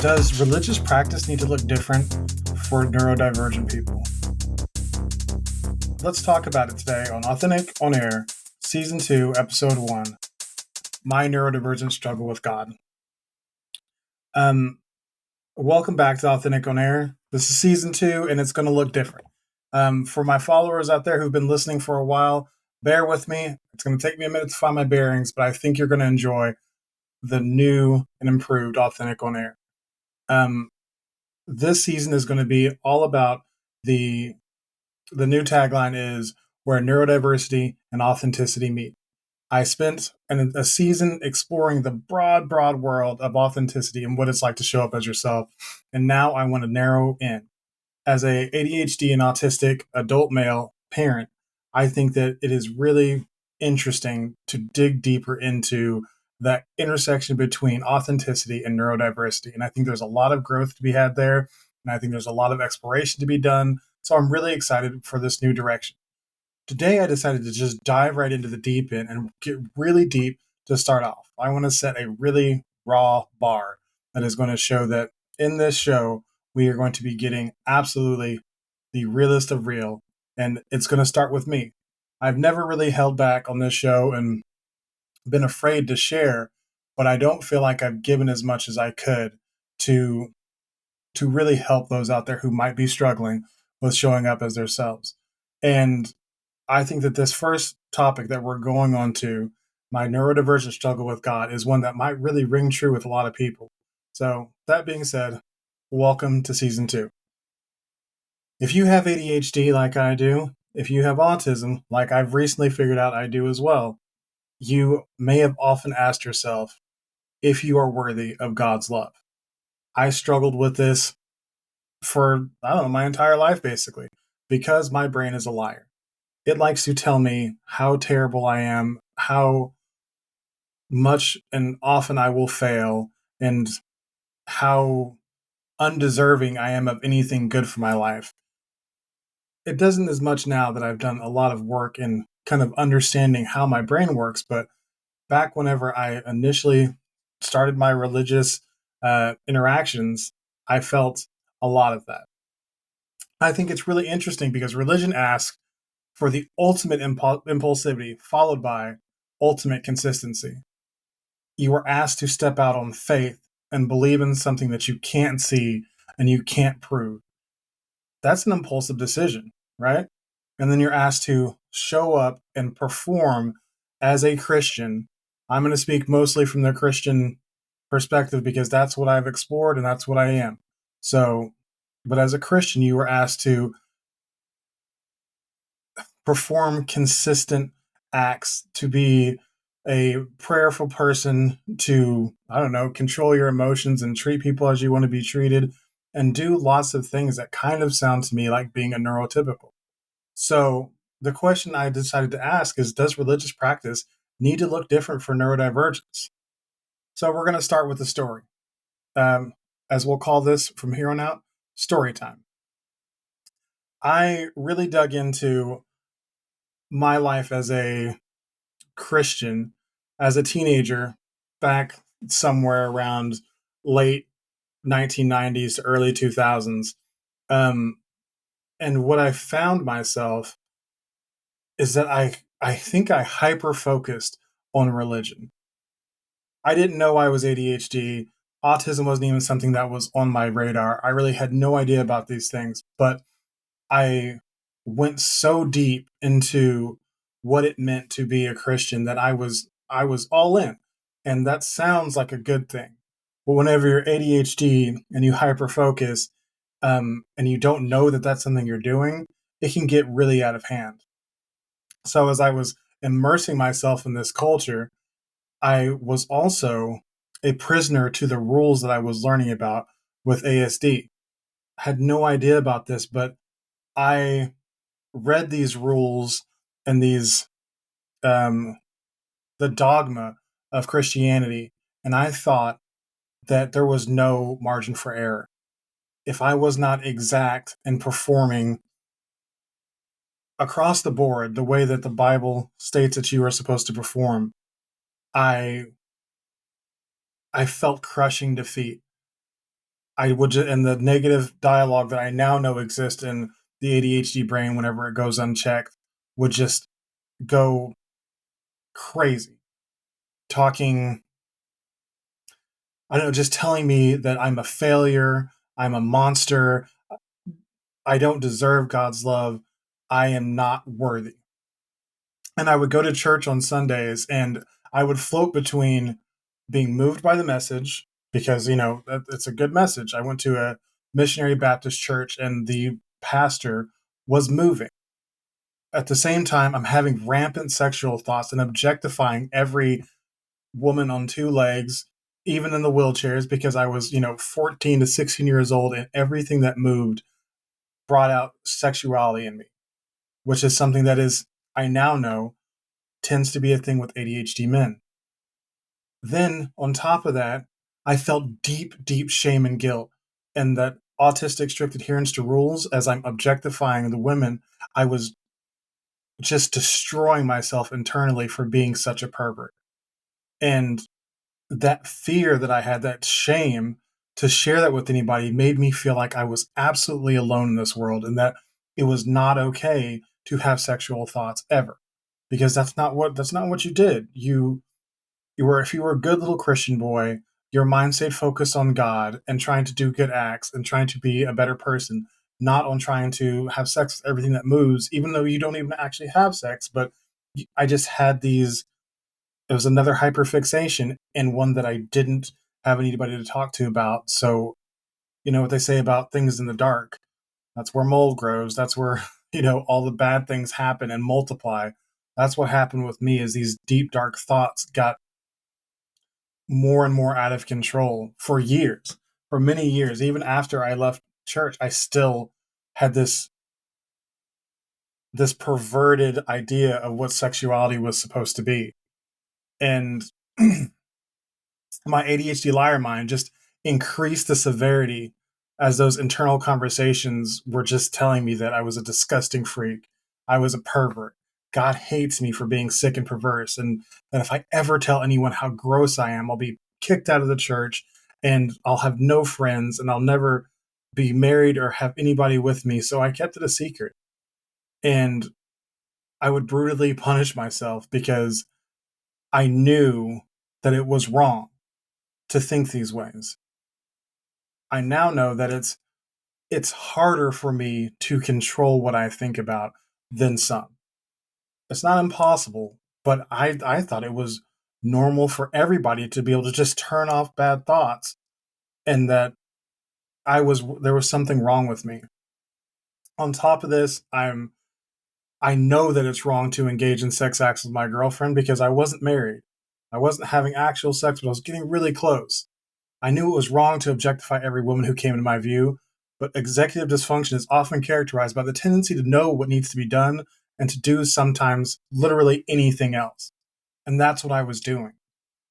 Does religious practice need to look different for neurodivergent people? Let's talk about it today on Authentic On Air, Season 2, Episode 1, My Neurodivergent Struggle with God. Welcome back to Authentic On Air. This is Season 2, and it's going to look different. For my followers out there who've been listening for a while, bear with me. It's going to take me a minute to find my bearings, but I think you're going to enjoy the new and improved Authentic On Air. This season is going to be all about the new tagline is where neurodiversity and authenticity meet. I spent a season exploring the broad world of authenticity and what it's like to show up as yourself. And now I want to narrow in. As a ADHD and autistic adult male parent, I think that it is really interesting to dig deeper into that intersection between authenticity and neurodiversity. And I think there's a lot of growth to be had there. And I think there's a lot of exploration to be done. So I'm really excited for this new direction. Today, I decided to just dive right into the deep end and get really deep to start off. I want to set a really raw bar that is going to show that in this show, we are going to be getting absolutely the realest of real. And it's going to start with me. I've never really held back on this show and been afraid to share, but I don't feel like I've given as much as I could to really help those out there who might be struggling with showing up as themselves. And I think that this first topic that we're going on to, my neurodivergent struggle with God, is one that might really ring true with a lot of people. So that being said, welcome to Season 2. If you have ADHD like I do, if you have autism like I've recently figured out I do as well, you may have often asked yourself if you are worthy of God's love. I struggled with this for, my entire life, basically, because my brain is a liar. It likes to tell me how terrible I am, how much and often I will fail, and how undeserving I am of anything good for my life. It doesn't as much now that I've done a lot of work in kind of understanding how my brain works, but back whenever I initially started my religious interactions, I felt a lot of that. I think it's really interesting because religion asks for the ultimate impulsivity followed by ultimate consistency. You are asked to step out on faith and believe in something that you can't see and you can't prove. That's an impulsive decision, right? And then you're asked to show up and perform as a Christian. I'm going to speak mostly from the Christian perspective because that's what I've explored and that's what I am. So, but as a Christian, you were asked to perform consistent acts, to be a prayerful person, to, control your emotions and treat people as you want to be treated, and do lots of things that kind of sound to me like being a neurotypical. So the question I decided to ask is, does religious practice need to look different for neurodivergence? So we're going to start with the story. As we'll call this from here on out, story time. I really dug into my life as a Christian, as a teenager, back somewhere around late 1990s to early 2000s. And what I found myself is that I think I hyper-focused on religion. I didn't know I was ADHD. Autism wasn't even something that was on my radar. I really had no idea about these things, but I went so deep into what it meant to be a Christian that I was all in. And that sounds like a good thing. But whenever you're ADHD and you hyper focus, and you don't know that that's something you're doing, it can get really out of hand. So as I was immersing myself in this culture, I was also a prisoner to the rules that I was learning about with ASD. I had no idea about this, but I read these rules and these the dogma of Christianity, and I thought that there was no margin for error. If I was not exact in performing across the board the way that the Bible states that you are supposed to perform, I felt crushing defeat. I would just, and the negative dialogue that I now know exists in the ADHD brain whenever it goes unchecked would just go crazy. Talking, I don't know, just telling me that I'm a failure, I'm a monster, I don't deserve God's love, I am not worthy. And I would go to church on Sundays and I would float between being moved by the message because, it's a good message. I went to a missionary Baptist church and the pastor was moving. At the same time, I'm having rampant sexual thoughts and objectifying every woman on two legs, even in the wheelchairs, because I was, 14 to 16 years old and everything that moved brought out sexuality in me, which is something that is, I now know, tends to be a thing with ADHD men. Then, on top of that, I felt deep, deep shame and guilt. And that autistic strict adherence to rules, as I'm objectifying the women, I was just destroying myself internally for being such a pervert. And that fear that I had, that shame to share that with anybody, made me feel like I was absolutely alone in this world and that it was not okay to have sexual thoughts ever. Because that's not what you did. If you were a good little Christian boy, your mind stayed focused on God and trying to do good acts and trying to be a better person, not on trying to have sex with everything that moves, even though you don't even actually have sex. But I just had these, it was another hyperfixation and one that I didn't have anybody to talk to about. So, you know what they say about things in the dark? That's where mold grows. That's where, all the bad things happen and multiply. That's what happened with me is these deep, dark thoughts got more and more out of control for years, for many years. Even after I left church, I still had this perverted idea of what sexuality was supposed to be. And my ADHD liar mind just increased the severity as those internal conversations were just telling me that I was a disgusting freak. I was a pervert. God hates me for being sick and perverse. And that if I ever tell anyone how gross I am, I'll be kicked out of the church and I'll have no friends and I'll never be married or have anybody with me. So I kept it a secret. And I would brutally punish myself because I knew that it was wrong to think these ways. I now know that it's harder for me to control what I think about than some. It's not impossible, but I thought it was normal for everybody to be able to just turn off bad thoughts and that there was something wrong with me. On top of this, I know that it's wrong to engage in sex acts with my girlfriend because I wasn't married. I wasn't having actual sex, but I was getting really close. I knew it was wrong to objectify every woman who came into my view, but executive dysfunction is often characterized by the tendency to know what needs to be done and to do sometimes literally anything else. And that's what I was doing.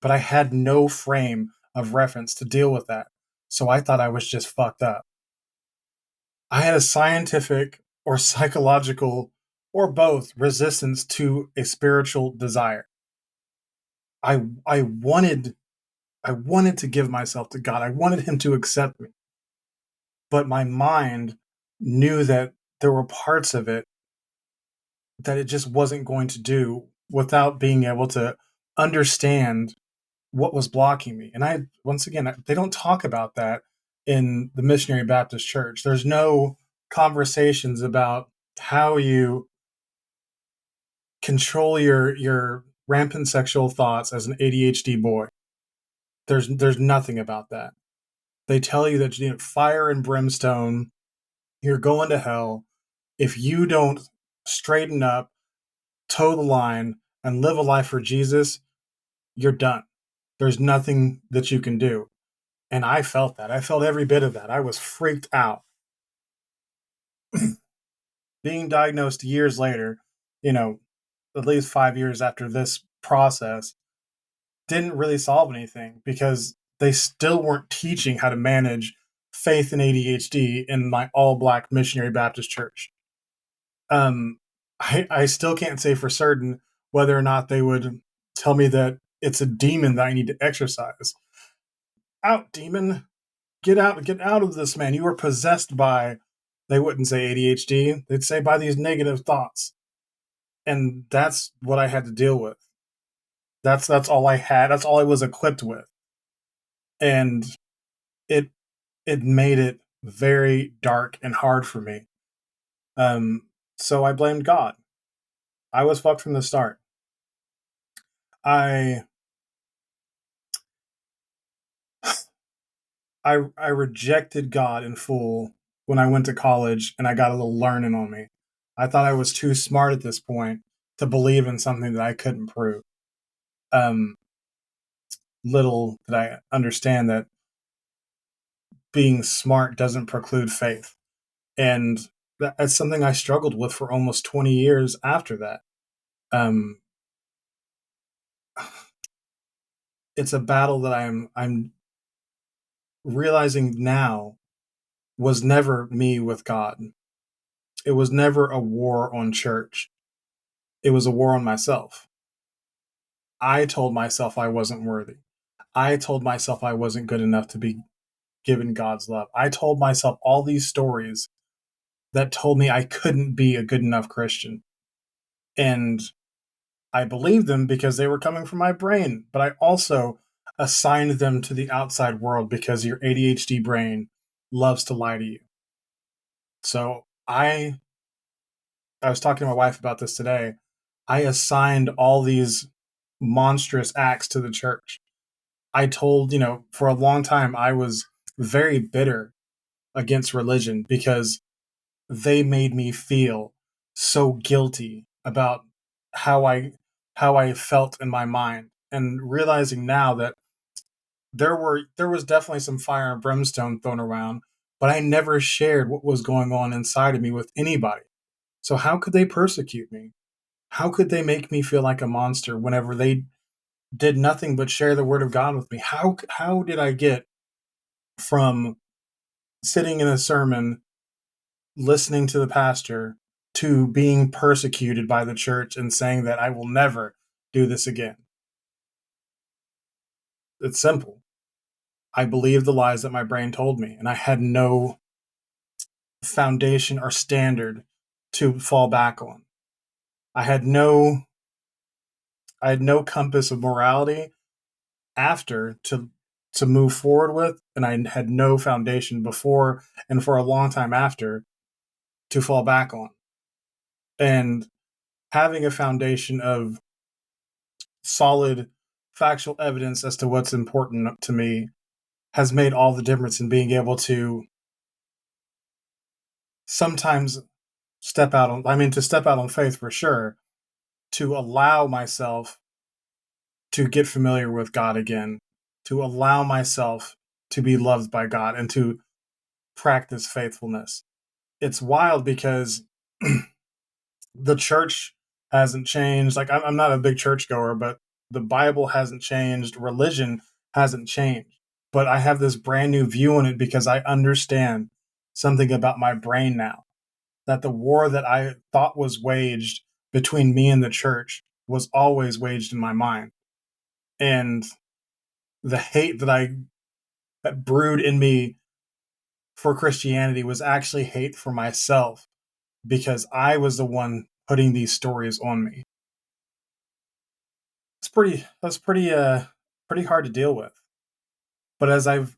But I had no frame of reference to deal with that. So I thought I was just fucked up. I had a scientific or psychological or both resistance to a spiritual desire. I wanted to give myself to God. I wanted him to accept me. But my mind knew that there were parts of it that it just wasn't going to do without being able to understand what was blocking me. And once again, they don't talk about that in the missionary Baptist church. There's no conversations about how you control your rampant sexual thoughts as an ADHD boy. There's nothing about that. They tell you that you need fire and brimstone, you're going to hell if you don't straighten up, toe the line, and live a life for Jesus. You're done. There's nothing that you can do. And I felt that. I felt every bit of that. I was freaked out. Being diagnosed years later, you know, at least 5 years after this process, didn't really solve anything because they still weren't teaching how to manage faith and ADHD in my all black missionary Baptist church. Um, I still can't say for certain whether or not they would tell me that it's a demon that I need to exercise. Out, demon. get out of this, man. You are possessed by, they wouldn't say ADHD, they'd say by these negative thoughts. And that's what I had to deal with. That's all I had. That's all I was equipped with. And it it made it very dark and hard for me. Um, so I blamed God. I was fucked from the start. I I rejected God in full when I went to college and I got a little learning on me. I thought I was too smart at this point to believe in something that I couldn't prove. Um, Little did I understand that being smart doesn't preclude faith. And that's something I struggled with for almost 20 years after that. Um, it's a battle that I'm realizing now was never me with God. It was never a war on church. It was a war on myself. I told myself I wasn't worthy. I told myself I wasn't good enough to be given God's love. I told myself all these stories that told me I couldn't be a good enough Christian. And I believed them because they were coming from my brain, but I also assigned them to the outside world because your ADHD brain loves to lie to you. So I was talking to my wife about this today. I assigned all these monstrous acts to the church. I told, for a long time I was very bitter against religion because they made me feel so guilty about how I how I felt in my mind, and realizing now that there was definitely some fire and brimstone thrown around, but I never shared what was going on inside of me with anybody. So how could they persecute me? How could they make me feel like a monster whenever they did nothing but share the word of God with me? How did I get from sitting in a sermon listening to the pastor to being persecuted by the church and saying that I will never do this again? It's simple. I believed the lies that my brain told me, and I had no foundation or standard to fall back on. I had no I had no compass of morality after to move forward with, and I had no foundation before and for a long time after to fall back on. And having a foundation of solid factual evidence as to what's important to me has made all the difference in being able to sometimes to step out on faith for sure, to allow myself to get familiar with God again, to allow myself to be loved by God and to practice faithfulness. It's wild because the church hasn't changed. Like, I'm not a big churchgoer, but the Bible hasn't changed. Religion hasn't changed. But I have this brand new view on it because I understand something about my brain now. That the war that I thought was waged between me and the church was always waged in my mind. And the hate that brewed in me for Christianity was actually hate for myself because I was the one putting these stories on me. That's pretty hard to deal with. But as I've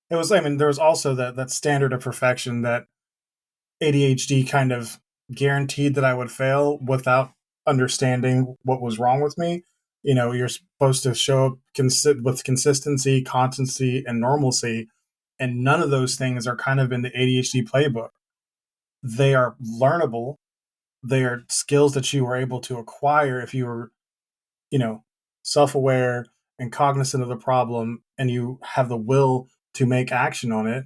it was I mean there was also that standard of perfection that ADHD kind of guaranteed that I would fail without understanding what was wrong with me. You're supposed to show up with consistency, constancy, and normalcy, and none of those things are kind of in the ADHD playbook. They are learnable. They are skills that you were able to acquire if you were, you know, self-aware and cognizant of the problem, and you have the will to make action on it.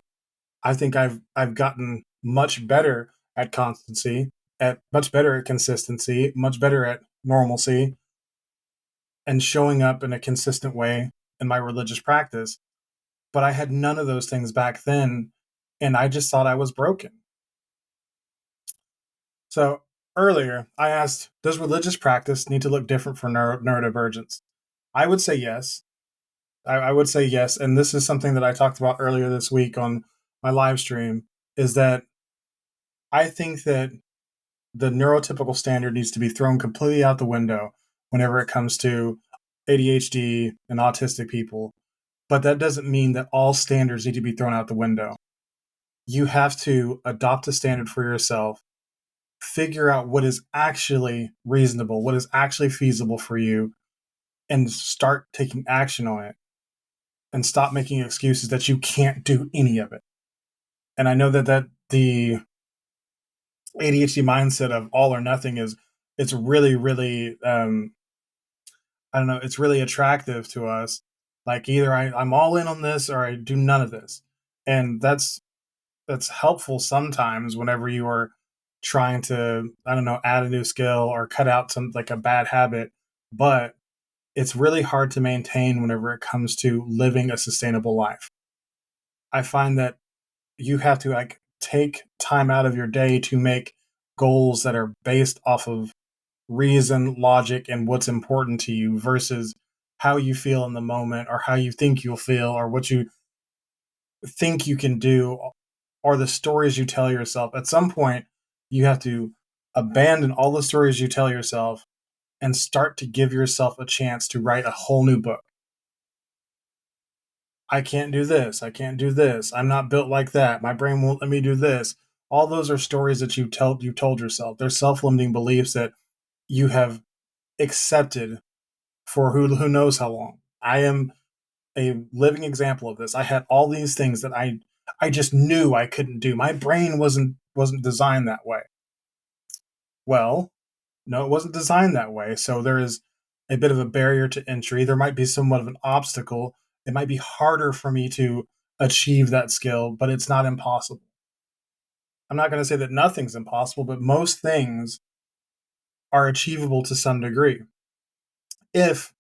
I think I've gotten much better at constancy, at much better at consistency, much better at normalcy, and showing up in a consistent way in my religious practice. But I had none of those things back then, and I just thought I was broken. So earlier, I asked, does religious practice need to look different for neurodivergence? I would say yes. I would say yes. And this is something that I talked about earlier this week on my live stream, is that I think that the neurotypical standard needs to be thrown completely out the window whenever it comes to ADHD and autistic people. But that doesn't mean that all standards need to be thrown out the window. You have to adopt a standard for yourself, figure out what is actually reasonable, what is actually feasible for you, and start taking action on it, and stop making excuses that you can't do any of it. And I know that the ADHD mindset of all or nothing is, it's really, really, I don't know, it's really attractive to us. Like either I'm all in on this or I do none of this. And that's helpful sometimes whenever you are trying to, I don't know, add a new skill or cut out some like a bad habit. But it's really hard to maintain whenever it comes to living a sustainable life. I find that you have to like take time out of your day to make goals that are based off of reason, logic, and what's important to you versus how you feel in the moment or how you think you'll feel or what you think you can do or the stories you tell yourself. At some point, you have to abandon all the stories you tell yourself and start to give yourself a chance to write a whole new book. I can't do this. I can't do this. I'm not built like that. My brain won't let me do this. All those are stories that you told yourself. They're self-limiting beliefs that you have accepted for who knows how long. I am a living example of this. I had all these things that I just knew I couldn't do. My brain wasn't designed that way. Well, no, it wasn't designed that way. So there is a bit of a barrier to entry. There might be somewhat of an obstacle. It might be harder for me to achieve that skill, but it's not impossible. I'm not going to say that nothing's impossible, but most things are achievable to some degree if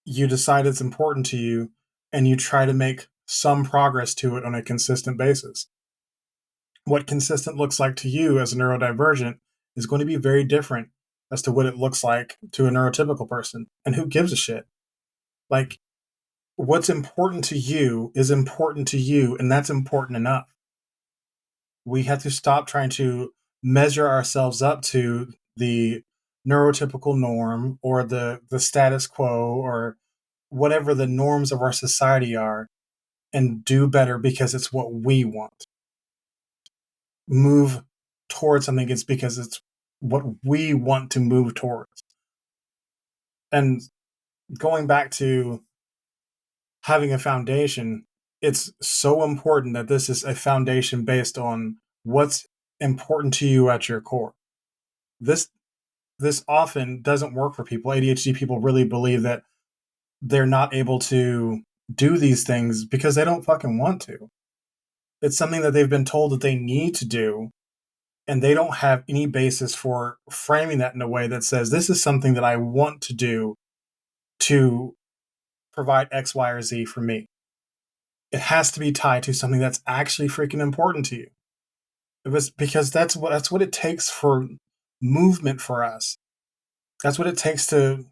you decide it's important to you and you try to make some progress to it on a consistent basis. What consistent looks like to you as a neurodivergent is going to be very different as to what it looks like to a neurotypical person. And who gives a shit? Like, what's important to you is important to you, and that's important enough. We have to stop trying to measure ourselves up to the neurotypical norm or the status quo or whatever the norms of our society are and do better because it's what we want. Move towards something, it's because it's what we want to move towards. And going back to having a foundation, it's so important that this is a foundation based on what's important to you at your core. This this often doesn't work for people. ADHD people really believe that they're not able to do these things because they don't fucking want to. It's something that they've been told that they need to do, and they don't have any basis for framing that in a way that says, this is something that I want to do to provide X, Y, or Z for me. It has to be tied to something that's actually freaking important to you. It was because that's what it takes for movement for us. That's what it takes to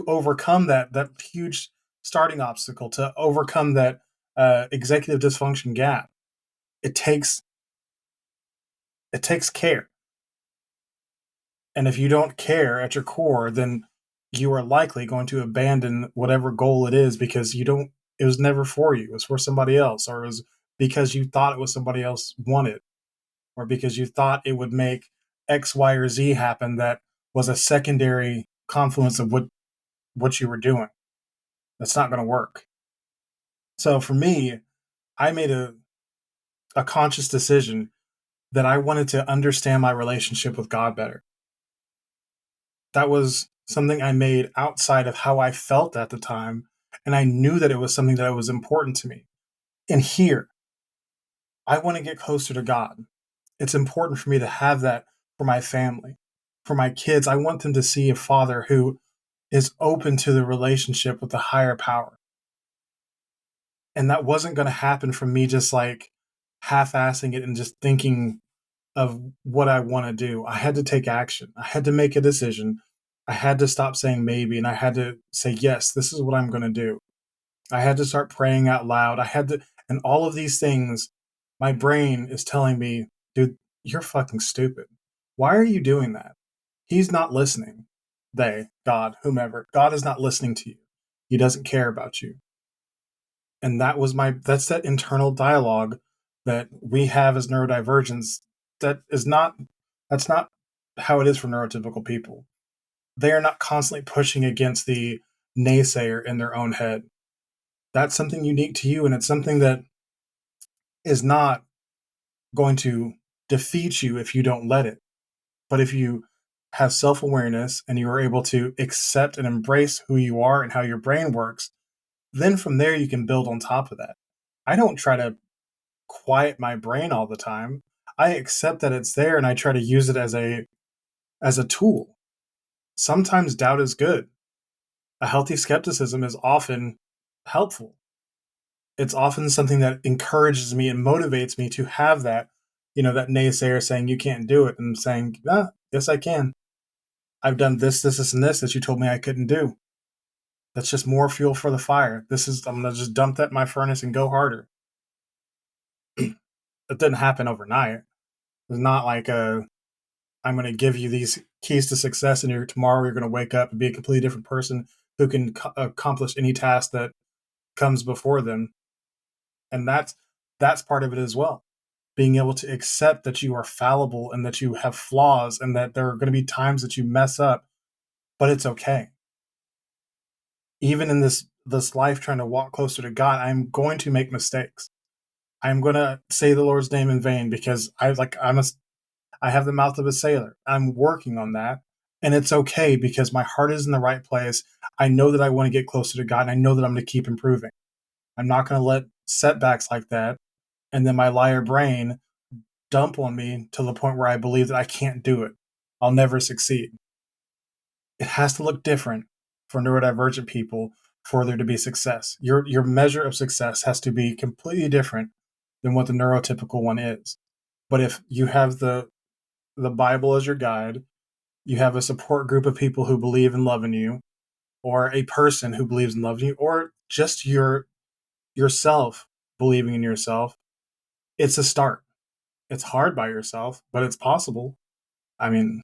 overcome that huge starting obstacle, to overcome that executive dysfunction gap. It takes care. And if you don't care at your core, then you are likely going to abandon whatever goal it is because it was never for you. It was for somebody else, or it was because you thought it was somebody else wanted, or because you thought it would make X, Y, or Z happen that was a secondary confluence of what you were doing. That's not going to work. So for me, I made a conscious decision that I wanted to understand my relationship with God better. That was something I made outside of how I felt at the time. And I knew that it was something that was important to me. And here, I want to get closer to God. It's important for me to have that for my family, for my kids. I want them to see a father who is open to the relationship with the higher power. And that wasn't going to happen from me just like half assing it and just thinking of what I want to do. I had to take action. I had to make a decision. I had to stop saying maybe and I had to say, yes, this is what I'm going to do. I had to start praying out loud. I had to, and all of these things, my brain is telling me, dude, you're fucking stupid. Why are you doing that? He's not listening. They, God, whomever, God is not listening to you. He doesn't care about you. And that's that internal dialogue that we have as neurodivergents. That is not, that's not how it is for neurotypical people. They are not constantly pushing against the naysayer in their own head. That's something unique to you, and it's something that is not going to defeat you if you don't let it. But if you have self awareness and you are able to accept and embrace who you are and how your brain works, then from there you can build on top of that. I don't try to quiet my brain all the time. I accept that it's there and I try to use it as a tool. Sometimes doubt is good. A healthy skepticism is often helpful. It's often something that encourages me and motivates me to have that, that naysayer saying you can't do it and saying, yes, I can. I've done this, and this that you told me I couldn't do. That's just more fuel for the fire. I'm going to just dump that in my furnace and go harder. It didn't happen overnight. It's not like I'm going to give you these keys to success and tomorrow you're going to wake up and be a completely different person who can accomplish any task that comes before them. And that's part of it as well. Being able to accept that you are fallible and that you have flaws and that there are going to be times that you mess up, but it's okay. Even in this life trying to walk closer to God, I'm going to make mistakes. I'm going to say the Lord's name in vain because I have the mouth of a sailor. I'm working on that. And it's okay because my heart is in the right place. I know that I want to get closer to God. And I know that I'm going to keep improving. I'm not going to let setbacks like that and then my liar brain dump on me to the point where I believe that I can't do it. I'll never succeed. It has to look different for neurodivergent people for there to be success. Your measure of success has to be completely different than what the neurotypical one is. But if you have the Bible as your guide, you have a support group of people who believe in loving you, or a person who believes in loving you, or just yourself believing in yourself, it's a start. It's hard by yourself, but it's possible. I mean,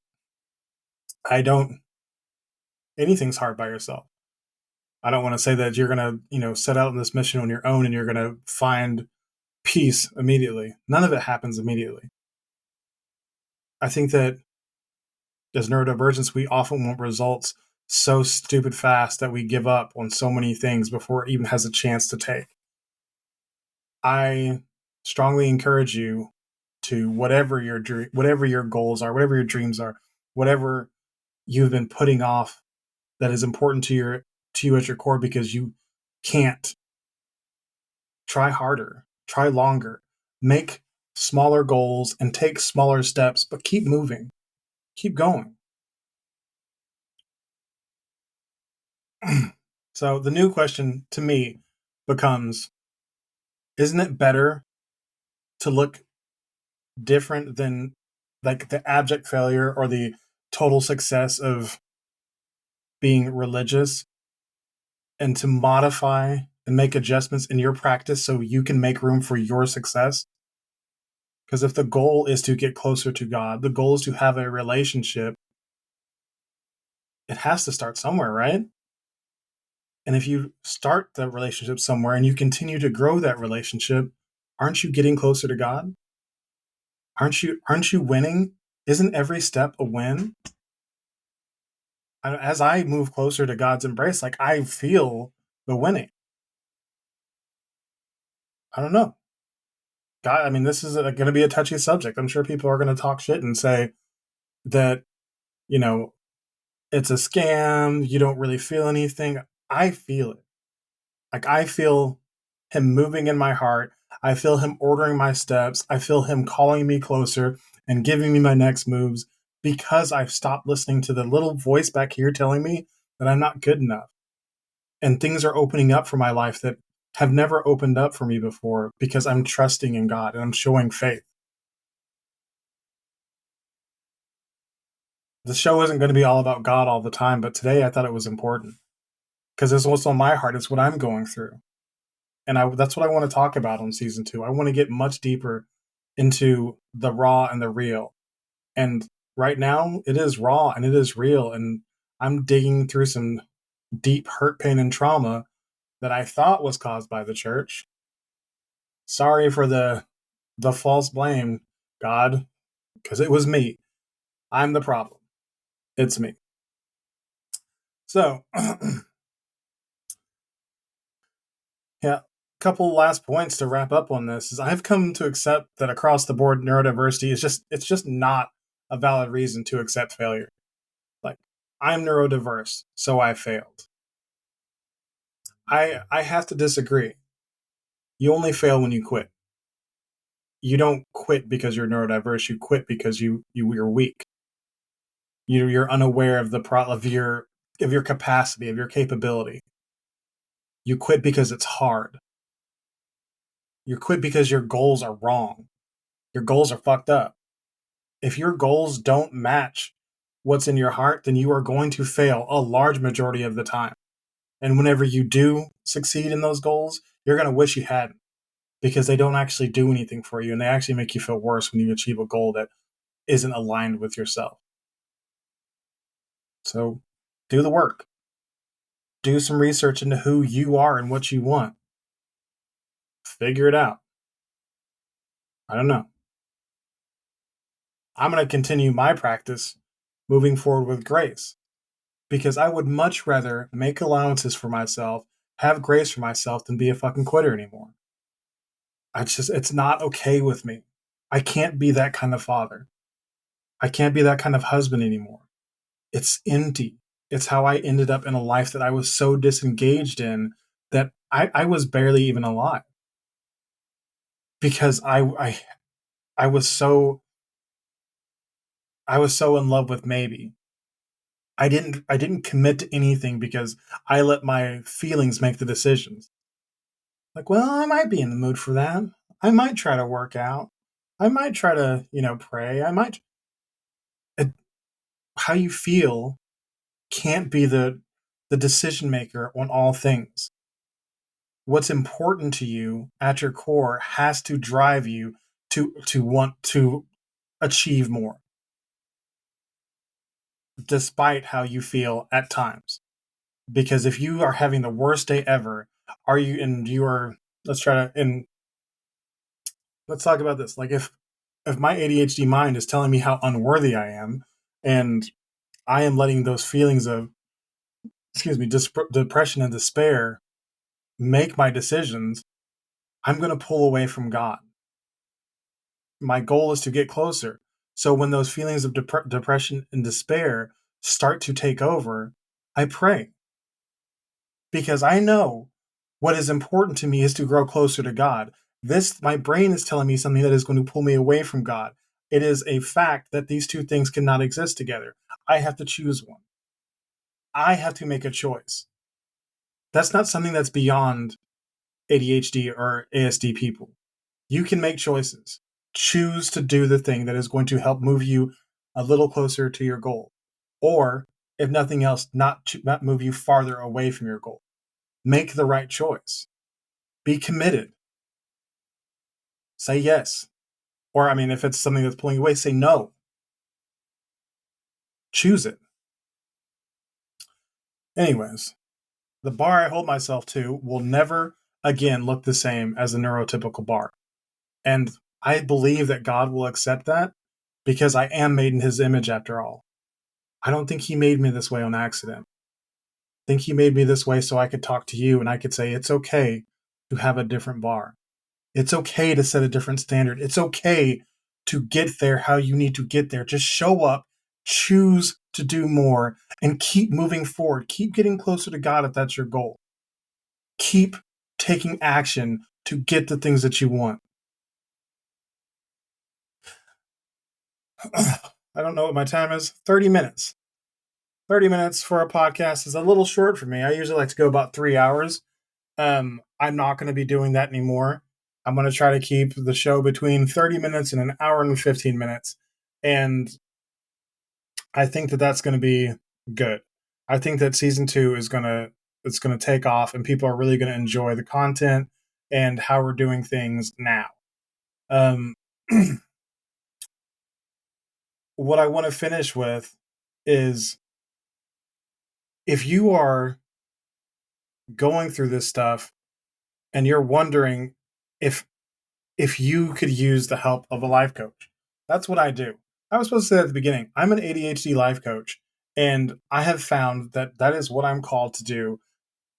I don't anything's hard by yourself. I don't want to say that you're going to, set out on this mission on your own and you're going to find peace immediately. None of it happens immediately. I think that as neurodivergents, we often want results so stupid fast that we give up on so many things before it even has a chance to take. I strongly encourage you to whatever your goals are, whatever your dreams are, whatever you've been putting off that is important to you at your core because you can't. Try harder, try longer, make smaller goals and take smaller steps, but keep moving, keep going. So the new question to me becomes, isn't it better to look different than like the abject failure or the total success of being religious, and to modify and make adjustments in your practice so you can make room for your success? Because if the goal is to get closer to God, the goal is to have a relationship, it has to start somewhere, right? And if you start the relationship somewhere and you continue to grow that relationship, aren't you getting closer to God? Aren't you winning? Isn't every step a win? As I move closer to God's embrace, like I feel the winning. I don't know. God, I mean, this is going to be a touchy subject. I'm sure people are going to talk shit and say that, you know, it's a scam. You don't really feel anything. I feel it. Like I feel him moving in my heart. I feel him ordering my steps. I feel him calling me closer and giving me my next moves because I've stopped listening to the little voice back here telling me that I'm not good enough. And things are opening up for my life that have never opened up for me before because I'm trusting in God and I'm showing faith. The show isn't going to be all about God all the time, but today I thought it was important because it's what's on my heart. It's what I'm going through. And that's what I want to talk about on season 2. I want to get much deeper into the raw and the real. And right now, it is raw and it is real. And I'm digging through some deep hurt, pain, and trauma that I thought was caused by the church. Sorry for the false blame, God, because it was me. I'm the problem. It's me. So, yeah, a couple last points to wrap up on this is I've come to accept that across the board neurodiversity is just not a valid reason to accept failure. Like, I'm neurodiverse, so I failed. I have to disagree. You only fail when you quit. You don't quit because you're neurodiverse. You quit because you're weak. You're unaware of of your capacity, of your capability. You quit because it's hard. You quit because your goals are wrong. Your goals are fucked up. If your goals don't match what's in your heart, then you are going to fail a large majority of the time. And whenever you do succeed in those goals, you're going to wish you hadn't, because they don't actually do anything for you, and they actually make you feel worse when you achieve a goal that isn't aligned with yourself. So do the work. Do some research into who you are and what you want. Figure it out. I don't know. I'm going to continue my practice moving forward with grace, because I would much rather make allowances for myself, have grace for myself, than be a fucking quitter anymore. It's not okay with me. I can't be that kind of father. I can't be that kind of husband anymore. It's empty. It's how I ended up in a life that I was so disengaged in that I was barely even alive, because I was so in love with maybe. I didn't commit to anything because I let my feelings make the decisions. Like, well, I might be in the mood for that. I might try to work out. I might try to, pray. I might. It, how you feel can't be the decision maker on all things. What's important to you at your core has to drive you to want to achieve more, despite how you feel at times. Because if you are having the worst day ever, are you and you are let's try to and let's talk about this. Like, if my ADHD mind is telling me how unworthy I am, and I am letting those feelings of, depression and despair make my decisions, I'm going to pull away from God. My goal is to get closer. So when those feelings of depression and despair start to take over, I pray, because I know what is important to me is to grow closer to God. My brain is telling me something that is going to pull me away from God. It is a fact that these two things cannot exist together. I have to choose one. I have to make a choice. That's not something that's beyond ADHD or ASD people. You can make choices. Choose to do the thing that is going to help move you a little closer to your goal. Or, if nothing else, not move you farther away from your goal. Make the right choice. Be committed. Say yes. Or, if it's something that's pulling you away, say no. Choose it. Anyways, the bar I hold myself to will never again look the same as a neurotypical bar. And I believe that God will accept that, because I am made in his image after all. I don't think he made me this way on accident. I think he made me this way so I could talk to you and I could say it's okay to have a different bar. It's okay to set a different standard. It's okay to get there how you need to get there. Just show up, choose to do more, and keep moving forward. Keep getting closer to God if that's your goal. Keep taking action to get the things that you want. I don't know what my time is. 30 minutes. 30 minutes for a podcast is a little short for me. I usually like to go about 3 hours. I'm not going to be doing that anymore. I'm going to try to keep the show between 30 minutes and an hour and 15 minutes. And I think that that's going to be good. I think that season 2 is going to take off, and people are really going to enjoy the content. and how we're doing things now. Um, what I want to finish with is, if you are going through this stuff and you're wondering if you could use the help of a life coach, that's what I do. I was supposed to say at the beginning, I'm an ADHD life coach, and I have found that that is what I'm called to do.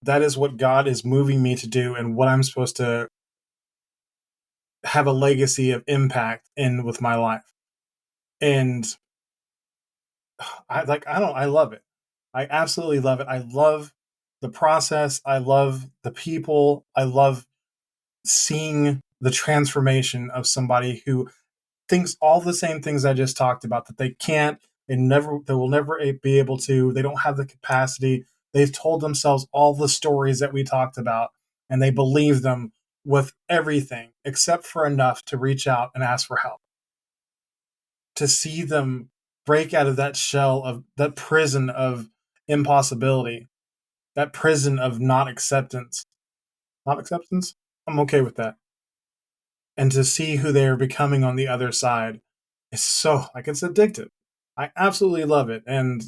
That is what God is moving me to do, and what I'm supposed to have a legacy of impact in with my life. And I love it. I absolutely love it. I love the process. I love the people. I love seeing the transformation of somebody who thinks all the same things I just talked about, that they can't, they will never be able to, they don't have the capacity. They've told themselves all the stories that we talked about, and they believe them with everything except for enough to reach out and ask for help. To see them break out of that shell, of that prison of impossibility, that prison of not acceptance, I'm okay with that. And to see who they are becoming on the other side is so, like, it's addictive. I absolutely love it. And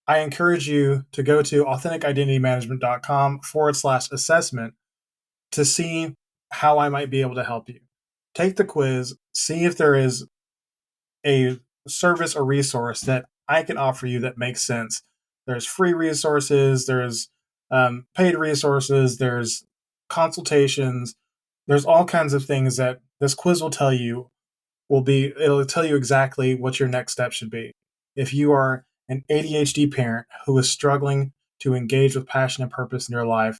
I encourage you to go to authenticidentitymanagement.com/assessment to see how I might be able to help you. Take the quiz, see if there is a service or resource that I can offer you that makes sense. There's free resources, there's paid resources, there's consultations, there's all kinds of things that this quiz will tell you. It'll tell you exactly what your next step should be. If you are an ADHD parent who is struggling to engage with passion and purpose in your life,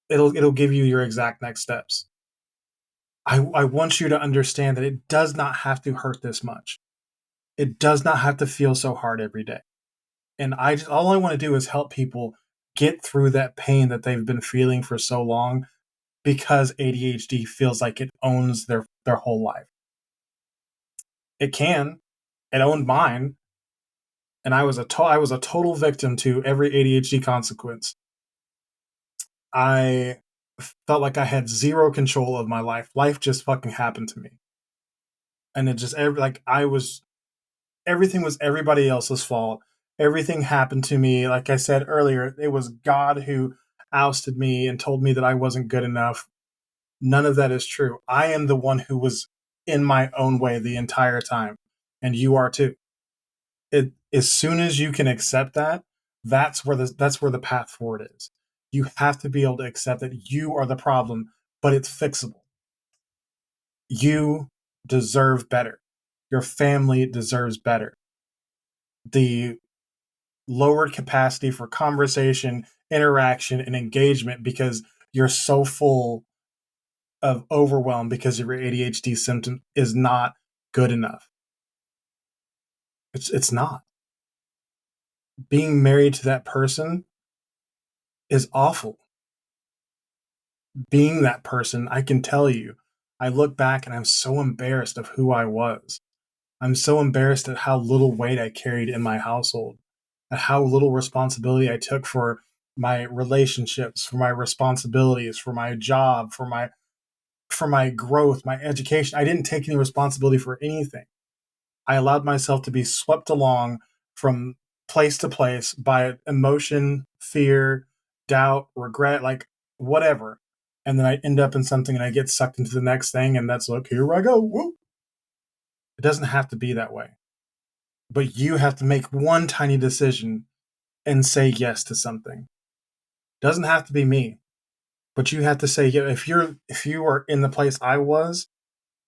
it'll give you your exact next steps. I want you to understand that it does not have to hurt this much. It does not have to feel so hard every day. And all I want to do is help people get through that pain that they've been feeling for so long, because ADHD feels like it owns their whole life. It can. It owned mine, and I was a total victim to every ADHD consequence. I felt like I had zero control of my life. Life just fucking happened to me, and it just everything was everybody else's fault. Everything happened to me. Like I said earlier, it was God who ousted me and told me that I wasn't good enough. None of that is true. I am the one who was in my own way the entire time, and you are too. As soon as you can accept that, that's where the path forward is. You have to be able to accept that you are the problem, but it's fixable. You deserve better. Your family deserves better. The lowered capacity for conversation, interaction, and engagement because you're so full of overwhelm because of your ADHD symptom is not good enough. It's not. Being married to that person is awful. Being that person, I can tell you, I look back and I'm so embarrassed of who I was. I'm so embarrassed at how little weight I carried in my household, at how little responsibility I took for my relationships, for my responsibilities, for my job, for my growth, my education. I didn't take any responsibility for anything. I allowed myself to be swept along from place to place by emotion, fear, doubt, regret, like whatever. And then I end up in something and I get sucked into the next thing, and that's like, here I go. Woo. It doesn't have to be that way. But you have to make one tiny decision and say yes to something. It doesn't have to be me, but you have to say, yeah, if you are in the place I was,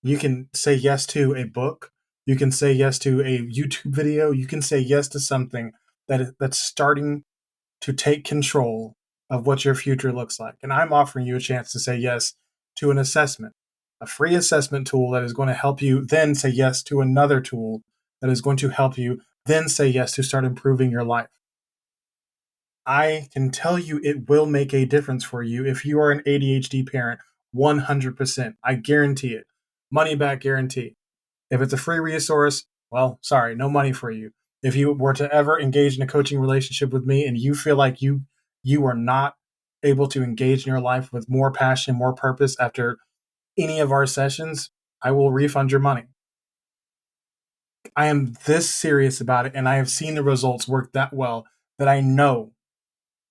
you can say yes to a book. You can say yes to a YouTube video. You can say yes to something that's starting to take control of what your future looks like. And I'm offering you a chance to say yes to an assessment, a free assessment tool that is going to help you then say yes to another tool that is going to help you then say yes to start improving your life. I can tell you it will make a difference for you if you are an ADHD parent, 100%. I guarantee it. Money back guarantee. If it's a free resource, well, sorry, no money for you. If you were to ever engage in a coaching relationship with me and you feel like you are not able to engage in your life with more passion, more purpose after any of our sessions, I will refund your money. I am this serious about it, and I have seen the results work that well that I know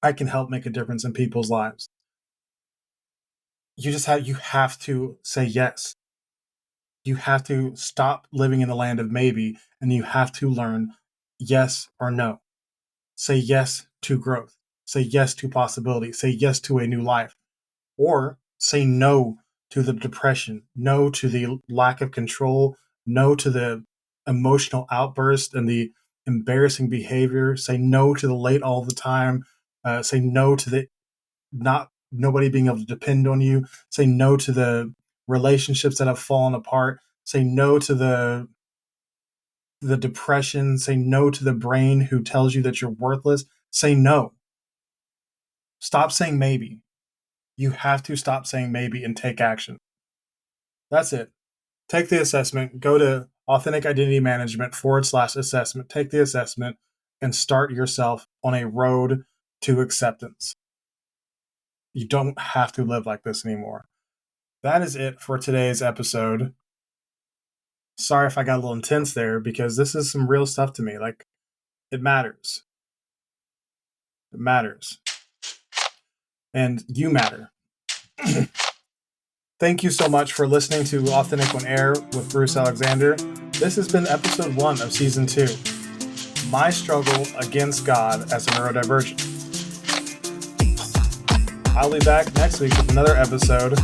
I can help make a difference in people's lives. You have to say yes. You have to stop living in the land of maybe, and you have to learn yes or no. Say yes to growth. Say yes to possibility. Say yes to a new life. Or say no to the depression, no to the lack of control, no to the emotional outburst and the embarrassing behavior. Say no to the late all the time. Say no to the nobody being able to depend on you. Say no to the relationships that have fallen apart. Say no to the depression. Say no to the brain who tells you that you're worthless. Say no. Stop saying maybe. You have to stop saying maybe and take action. That's it. Take the assessment, go to Authentic Identity Management /assessment, take the assessment, and start yourself on a road to acceptance. You don't have to live like this anymore. That is it for today's episode. Sorry if I got a little intense there, because this is some real stuff to me. Like, it matters. It matters. And you matter. Thank you so much for listening to Authentic on Air with Bruce Alexander. This has been episode 1 of season 2. My struggle against God as a neurodivergent. I'll be back next week with another episode.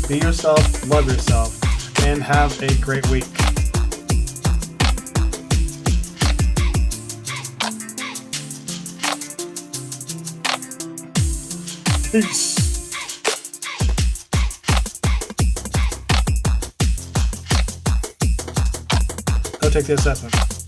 Be yourself, love yourself, and have a great week. Peace. Go take the assessment.